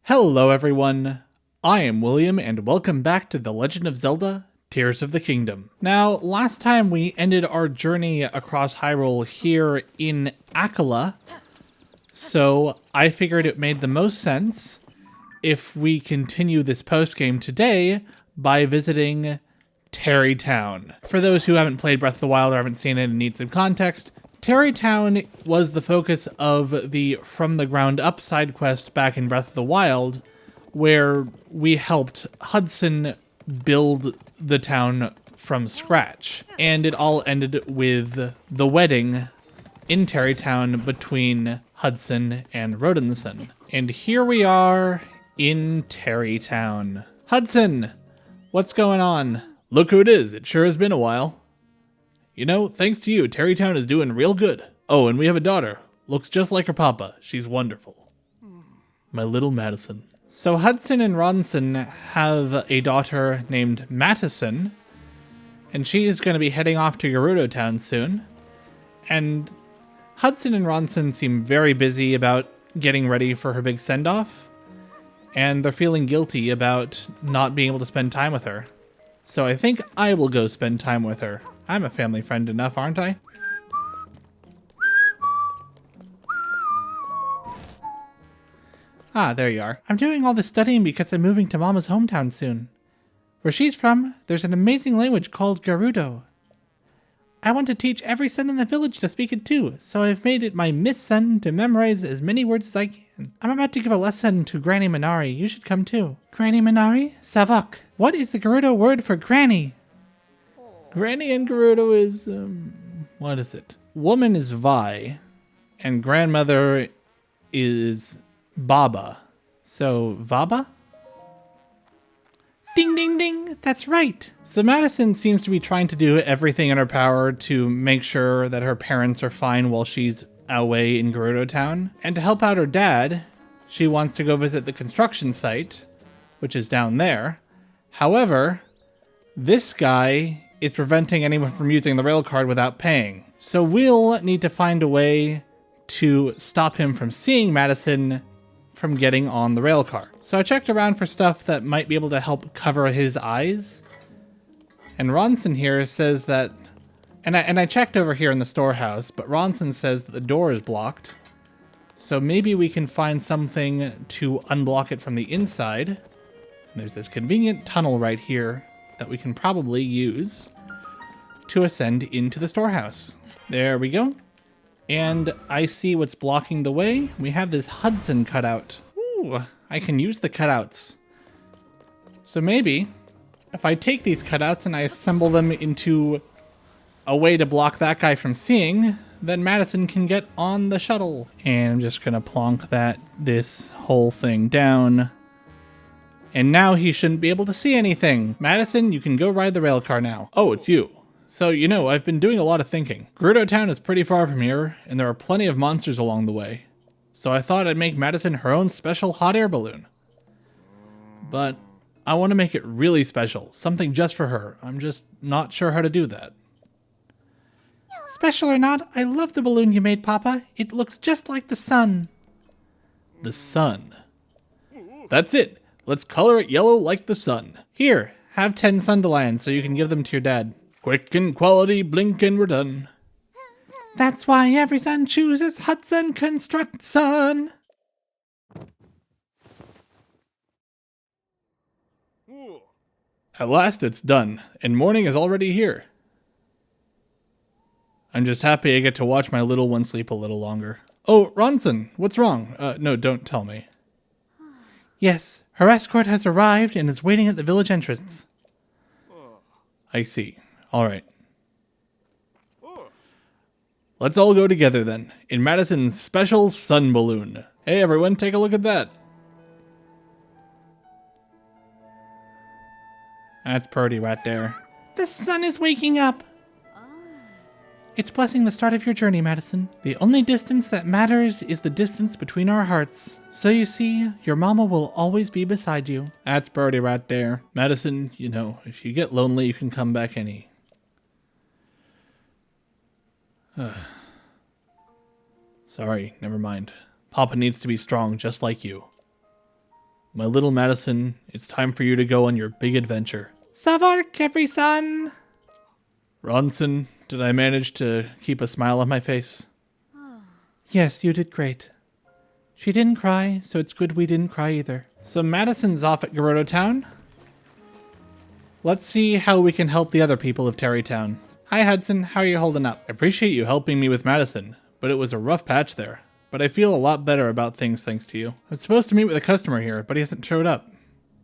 Hello everyone, I am William and welcome back to The Legend of Zelda, Tears of the Kingdom. Now, last time we ended our journey across Hyrule here in Akala, so I figured it made the most sense if we continue this postgame today by visiting Tarrey Town. For those who haven't played Breath of the Wild or haven't seen it and need some context, Tarrey Town was the focus of the From the Ground Up side quest back in Breath of the Wild, where we helped Hudson build the town from scratch. And it all ended with the wedding in Tarrey Town between Hudson and Rodinson. And here we are in Tarrey Town. Hudson, what's going on? Look who it is, it sure has been a while. You know, thanks to you, Tarrey Town is doing real good. Oh, and we have a daughter. Looks just like her papa. She's wonderful. My little Mattison. So Hudson and Ronson have a daughter named Mattison, and she is going to be heading off to Gerudo Town soon. And Hudson and Ronson seem very busy about getting ready for her big send-off, and they're feeling guilty about not being able to spend time with her. So I think I will go spend time with her. I'm a family friend enough, aren't I? Ah, there you are. I'm doing all this studying because I'm moving to Mama's hometown soon. Where she's from, there's an amazing language called Gerudo. I want to teach every son in the village to speak it too, so I've made it my mission to memorize as many words as I can. I'm about to give a lesson to Granny Minari. You should come too. Granny Minari? Savok. What is the Gerudo word for granny? Granny in Gerudo is, what is it? Woman is Vi, and grandmother is Baba. So, Vaba? Ding, ding, ding! That's right! So Mattison seems to be trying to do everything in her power to make sure that her parents are fine while she's away in Gerudo Town. And to help out her dad, she wants to go visit the construction site, which is down there. However, this guy is preventing anyone from using the rail card without paying. So we'll need to find a way to stop him from seeing Mattison from getting on the rail car. So I checked around for stuff that might be able to help cover his eyes. And Ronson here says that, and I checked over here in the storehouse, but Ronson says that the door is blocked. So maybe we can find something to unblock it from the inside. And there's this convenient tunnel right here that we can probably use to ascend into the storehouse. There we go. And I see what's blocking the way. We have this Hudson cutout. Ooh, I can use the cutouts. So maybe if I take these cutouts and I assemble them into a way to block that guy from seeing, then Mattison can get on the shuttle. And I'm just gonna plonk this whole thing down. And now he shouldn't be able to see anything. Mattison, you can go ride the rail car now. Oh, it's you. So, you know, I've been doing a lot of thinking. Gerudo Town is pretty far from here, and there are plenty of monsters along the way. So I thought I'd make Mattison her own special hot air balloon. But I want to make it really special, something just for her. I'm just not sure how to do that. Special or not, I love the balloon you made, Papa. It looks just like the sun. The sun. That's it. Let's color it yellow like the sun. Here, have 10 Sundalands so you can give them to your dad. Quick and quality, blink and we're done. That's why every son chooses Hudson Construct Sun. At last it's done, and morning is already here. I'm just happy I get to watch my little one sleep a little longer. Oh, Ronson, what's wrong? No, don't tell me. Yes, her escort has arrived and is waiting at the village entrance. I see. All right. Let's all go together then, in Mattison's special sun balloon. Hey everyone, take a look at that. That's pretty right there. The sun is waking up. It's blessing the start of your journey, Mattison. The only distance that matters is the distance between our hearts. So you see, your mama will always be beside you. That's birdie right there. Mattison, you know, if you get lonely, you can come back any. Sorry, never mind. Papa needs to be strong just like you. My little Mattison, it's time for you to go on your big adventure. Savark, every son! Ronson, did I manage to keep a smile on my face? Yes, you did great. She didn't cry, so it's good we didn't cry either. So Mattison's off at Gerudo Town. Let's see how we can help the other people of Tarrey Town. Hi Hudson, how are you holding up? I appreciate you helping me with Mattison, but it was a rough patch there. But I feel a lot better about things thanks to you. I was supposed to meet with a customer here, but he hasn't showed up.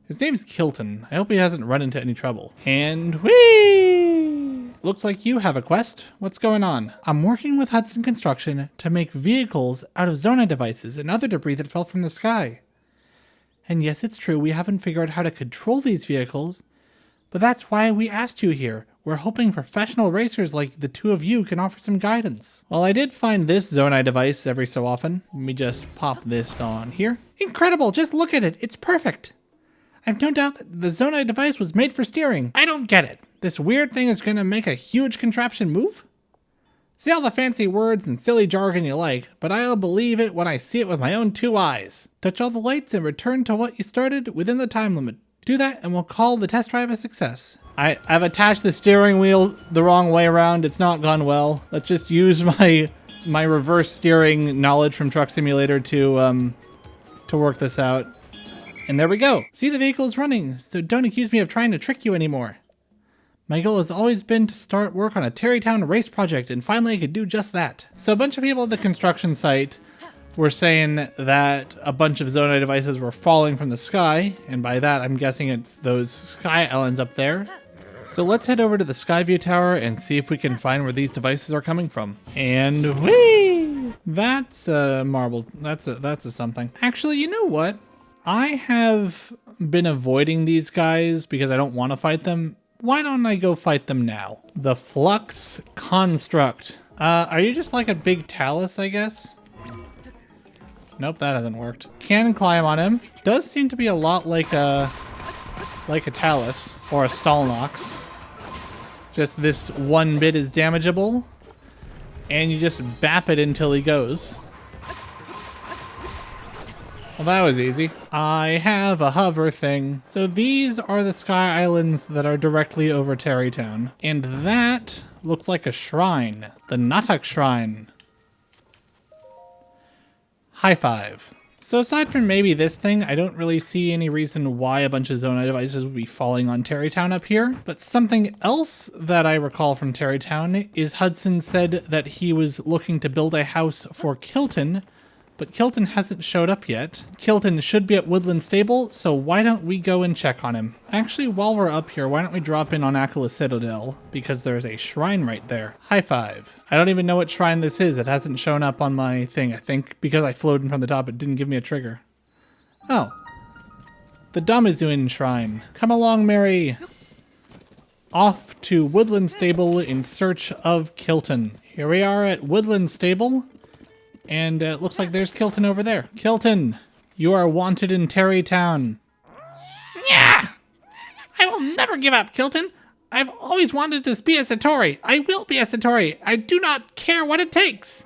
His name's Kilton. I hope he hasn't run into any trouble. And whee! Looks like you have a quest. What's going on? I'm working with Hudson Construction to make vehicles out of Zonai devices and other debris that fell from the sky. And yes, it's true, we haven't figured out how to control these vehicles, but that's why we asked you here. We're hoping professional racers like the two of you can offer some guidance. Well, I did find this Zonai device every so often. Let me just pop this on here. Incredible, just look at it, it's perfect. I've no doubt that the Zonai device was made for steering. I don't get it. This weird thing is gonna make a huge contraption move? Say all the fancy words and silly jargon you like, but I'll believe it when I see it with my own 2 eyes. Touch all the lights and return to what you started within the time limit. Do that and we'll call the test drive a success. I've attached the steering wheel the wrong way around. It's not gone well. Let's just use my reverse steering knowledge from Truck Simulator to work this out. And there we go. See, the vehicle is running, so don't accuse me of trying to trick you anymore. My goal has always been to start work on a Tarrey Town race project, and finally I could do just that. So a bunch of people at the construction site were saying that a bunch of Zonai devices were falling from the sky, and by that I'm guessing it's those sky islands up there. So let's head over to the Skyview Tower and see if we can find where these devices are coming from. And whee! That's a marble. That's a something. Actually, you know what? I have been avoiding these guys because I don't want to fight them. Why don't I go fight them now? The Flux Construct. Are you just like a big talus, I guess? Nope, that hasn't worked. Can climb on him. Does seem to be a lot like a talus or a Stalnox. Just this one bit is damageable, and you just bap it until he goes. Well, that was easy. I have a hover thing. So these are the sky islands that are directly over Tarrey Town. And that looks like a shrine. The Natak Shrine. High five. So aside from maybe this thing, I don't really see any reason why a bunch of Zonai devices would be falling on Tarrey Town up here. But something else that I recall from Tarrey Town is Hudson said that he was looking to build a house for Kilton, but Kilton hasn't showed up yet. Kilton should be at Woodland Stable, so why don't we go and check on him? Actually, while we're up here, why don't we drop in on Akala Citadel, because there's a shrine right there. High five. I don't even know what shrine this is. It hasn't shown up on my thing. I think because I floated from the top, it didn't give me a trigger. Oh. The Damazuin Shrine. Come along, Mary. Off to Woodland Stable in search of Kilton. Here we are at Woodland Stable. And it looks like there's Kilton over there. Kilton, you are wanted in Tarrey Town. Yeah! I will never give up, Kilton. I've always wanted to be a Satori. I will be a Satori. I do not care what it takes.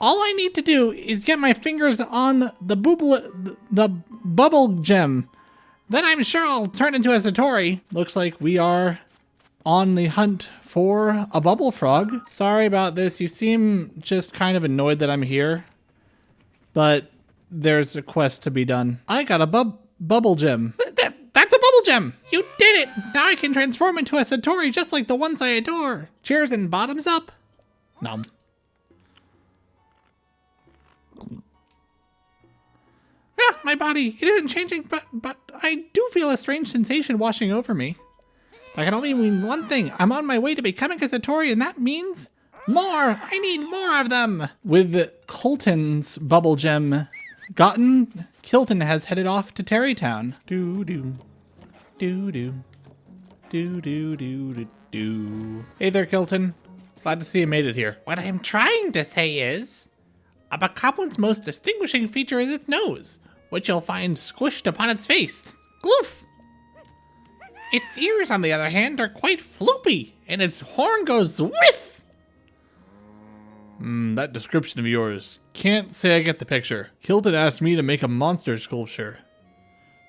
All I need to do is get my fingers on the Bubbul gem. Then I'm sure I'll turn into a Satori. Looks like we are on the hunt for a bubble frog. Sorry about this. You seem just kind of annoyed that I'm here, but there's a quest to be done. I got a bubble gem. That's a bubble gem. You did it. Now I can transform into a Satori just like the ones I adore. Cheers and bottoms up. Nom. Ah, my body. It isn't changing, but I do feel a strange sensation washing over me. That can only mean one thing. I'm on my way to becoming a Satori, and that means more. I need more of them. With Colton's bubble gem gotten, Kilton has headed off to Tarrey Town. Do-do. Do-do. Do-do-do-do-do. Hey there, Kilton. Glad to see you made it here. What I'm trying to say is, a Bacablin's most distinguishing feature is its nose, which you'll find squished upon its face. Gloof! Its ears, on the other hand, are quite floopy, and its horn goes whiff! That description of yours. Can't say I get the picture. Kilton asked me to make a monster sculpture.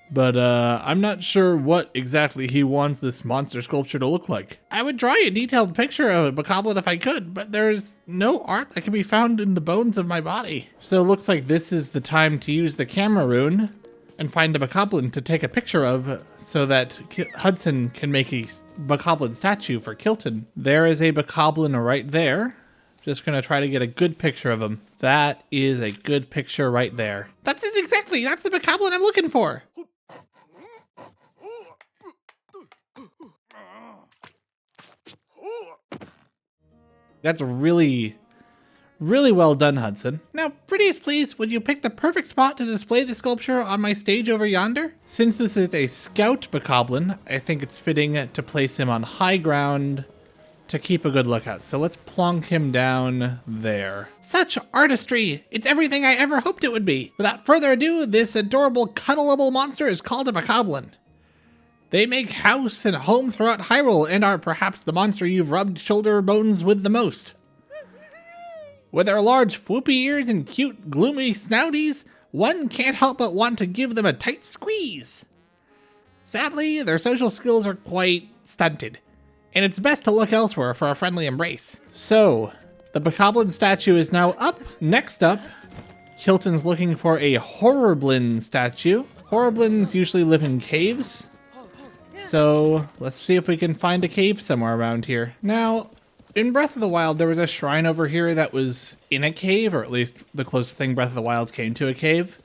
But I'm not sure what exactly he wants this monster sculpture to look like. I would draw you a detailed picture of a bokoblin if I could, but there's no art that can be found in the bones of my body. So it looks like this is the time to use the camera rune and find a bokoblin to take a picture of so that Hudson can make a bokoblin statue for Kilton. There is a bokoblin right there. Just gonna try to get a good picture of him. That is a good picture right there. That's it exactly. That's the bokoblin I'm looking for. That's really well done, Hudson. Now, prettiest please, would you pick the perfect spot to display the sculpture on my stage over yonder? Since this is a scout bokoblin, I think it's fitting to place him on high ground to keep a good lookout. So let's plonk him down there. Such artistry! It's everything I ever hoped it would be. Without further ado, this adorable, cuddleable monster is called a bokoblin. They make house and home throughout Hyrule and are perhaps the monster you've rubbed shoulder bones with the most. With their large floopy ears and cute gloomy snouties, one can't help but want to give them a tight squeeze. Sadly, their social skills are quite stunted, and it's best to look elsewhere for a friendly embrace. So, the bokoblin statue is now up. Next up, Kilton's looking for a Horriblin statue. Horriblins usually live in caves. So let's see if we can find a cave somewhere around here. Now, in Breath of the Wild, there was a shrine over here that was in a cave, or at least the closest thing Breath of the Wild came to a cave.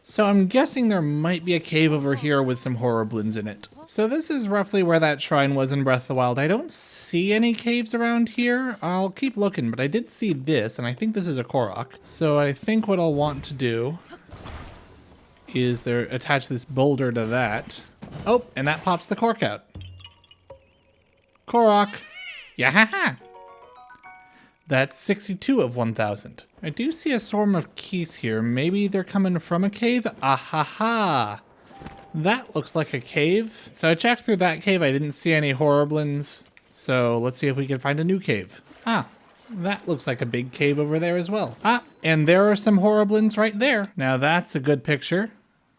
So I'm guessing there might be a cave over here with some Horriblins in it. So this is roughly where that shrine was in Breath of the Wild. I don't see any caves around here. I'll keep looking, but I did see this, and I think this is a Korok. So I think what I'll want to do is attach this boulder to that. Oh, and that pops the cork out. Korok. Yahaha! That's 62 of 1,000. I do see a swarm of keys here. Maybe they're coming from a cave? Ahaha! That looks like a cave. So I checked through that cave. I didn't see any Horriblins. So let's see if we can find a new cave. Ah, that looks like a big cave over there as well. Ah, and there are some Horriblins right there. Now that's a good picture.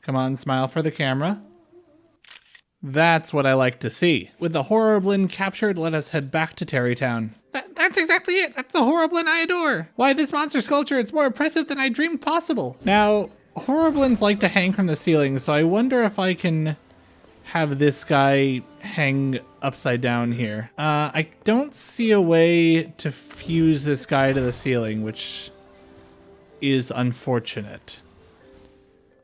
Come on, smile for the camera. That's what I like to see. With the Horriblin captured, let us head back to Tarrey Town. That's exactly it. That's the Horriblin I adore. Why, this monster sculpture, it's more impressive than I dreamed possible. Now, Horriblins like to hang from the ceiling, so I wonder if I can have this guy hang upside down here. I don't see a way to fuse this guy to the ceiling, which is unfortunate.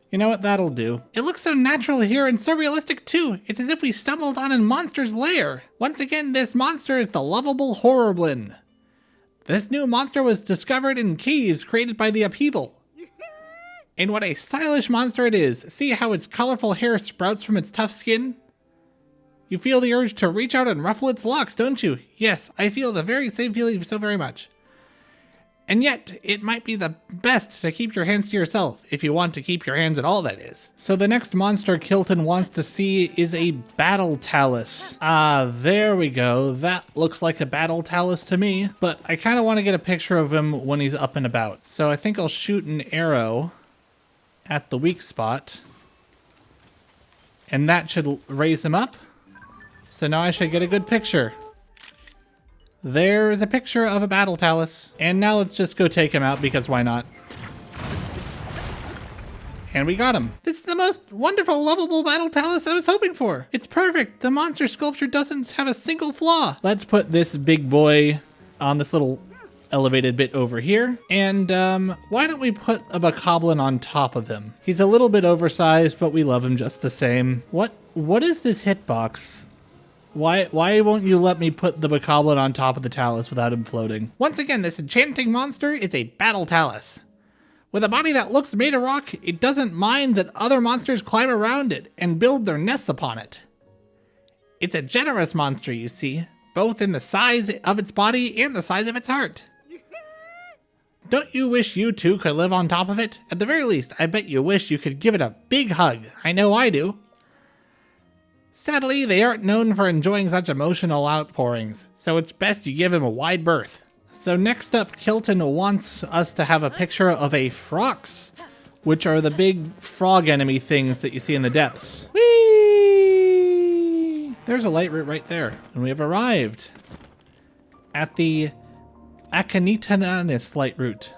You know what, that'll do. It looks so natural here and so realistic too. It's as if we stumbled on a monster's lair. Once again, this monster is the lovable Horriblin. This new monster was discovered in caves created by the upheaval. And what a stylish monster it is. See how its colorful hair sprouts from its tough skin? You feel the urge to reach out and ruffle its locks, don't you? Yes, I feel the very same feeling so very much. And yet, it might be the best to keep your hands to yourself, if you want to keep your hands at all, that is. So the next monster Kilton wants to see is a Battle Talus. Ah, there we go. That looks like a Battle Talus to me, but I kind of want to get a picture of him when he's up and about. So I think I'll shoot an arrow at the weak spot, and that should raise him up. So now I should get a good picture. There is a picture of a Battle Talus. And now let's just go take him out, because why not? And we got him. This is the most wonderful, lovable Battle Talus I was hoping for. It's perfect. The monster sculpture doesn't have a single flaw. Let's put this big boy on this little elevated bit over here. And why don't we put a bokoblin on top of him? He's a little bit oversized, but we love him just the same. What is this hitbox? Why won't you let me put the bokoblin on top of the talus without him floating? Once again, this enchanting monster is a Battle Talus. With a body that looks made of rock, it doesn't mind that other monsters climb around it and build their nests upon it. It's a generous monster, you see, both in the size of its body and the size of its heart. Don't you wish you too could live on top of it? At the very least, I bet you wish you could give it a big hug. I know I do. Sadly, they aren't known for enjoying such emotional outpourings, so it's best you give him a wide berth. So next up, Kilton wants us to have a picture of a Frox. which are the big frog enemy things that you see in the depths. Whee! There's a light route right there, and we have arrived at the Akanitananis light route.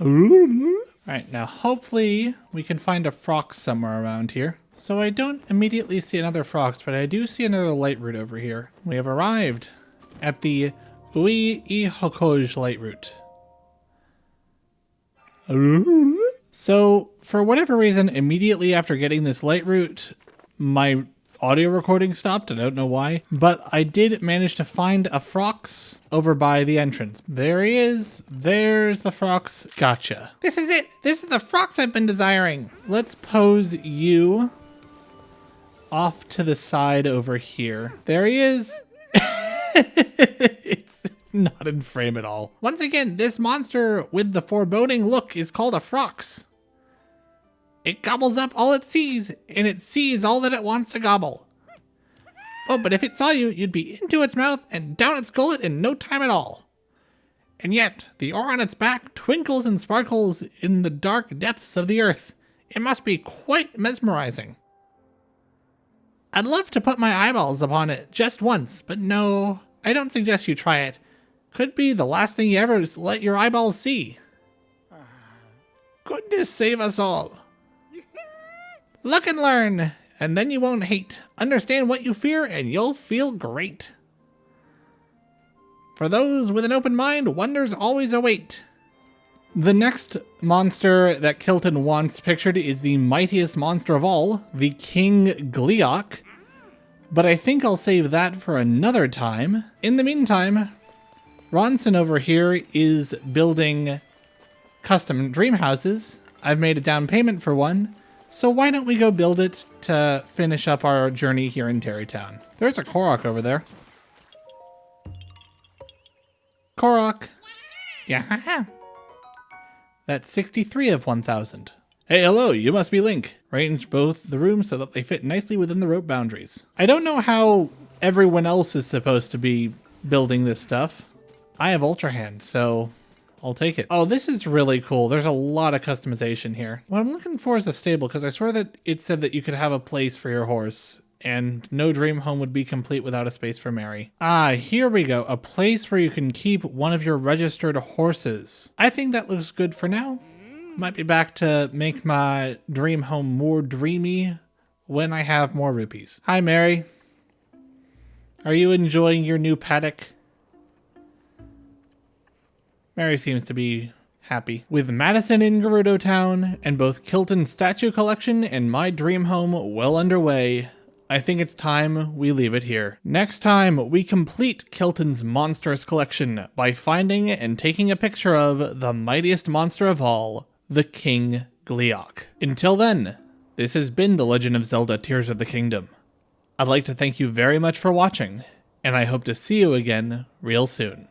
Alright, now hopefully we can find a Frox somewhere around here. So I don't immediately see another Frox, but I do see another light route over here. We have arrived at the Ui-i-Hokoj light route. So, for whatever reason, immediately after getting this light route, my audio recording stopped. I don't know why, but I did manage to find a Frox over by the entrance. There he is. There's the Frox. Gotcha. This is it. This is the Frox I've been desiring. Let's pose you off to the side over here. There he is. It's not in frame at all. Once again, this monster with the foreboding look is called a Frox. It gobbles up all it sees, and it sees all that it wants to gobble. Oh, but if it saw you, you'd be into its mouth and down its gullet in no time at all. And yet, the ore on its back twinkles and sparkles in the dark depths of the earth. It must be quite mesmerizing. I'd love to put my eyeballs upon it just once, but no, I don't suggest you try it. Could be the last thing you ever let your eyeballs see. Goodness save us all. Look and learn, and then you won't hate. Understand what you fear, and you'll feel great. For those with an open mind, wonders always await. The next monster that Kilton wants pictured is the mightiest monster of all, the King Gleeok. But I think I'll save that for another time. In the meantime, Ronson over here is building custom dream houses. I've made a down payment for one. So why don't we go build it to finish up our journey here in Tarrey Town. There's a Korok over there. Korok. Yeah. That's 63 of 1,000. Hey, hello, you must be Link. Arrange both the rooms so that they fit nicely within the rope boundaries. I don't know how everyone else is supposed to be building this stuff. I have Ultra Hand, so I'll take it. Oh, this is really cool. There's a lot of customization here. What I'm looking for is a stable, because I swear that it said that you could have a place for your horse, and no dream home would be complete without a space for Mary. Ah, here we go. A place where you can keep one of your registered horses. I think that looks good for now. Might be back to make my dream home more dreamy when I have more rupees. Hi, Mary. Are you enjoying your new paddock? Mary seems to be happy. With Mattison in Gerudo Town and both Kilton's statue collection and my dream home well underway, I think it's time we leave it here. Next time, we complete Kilton's Monstrous Collection by finding and taking a picture of the mightiest monster of all, the King Gleeok. Until then, this has been The Legend of Zelda Tears of the Kingdom. I'd like to thank you very much for watching, and I hope to see you again real soon.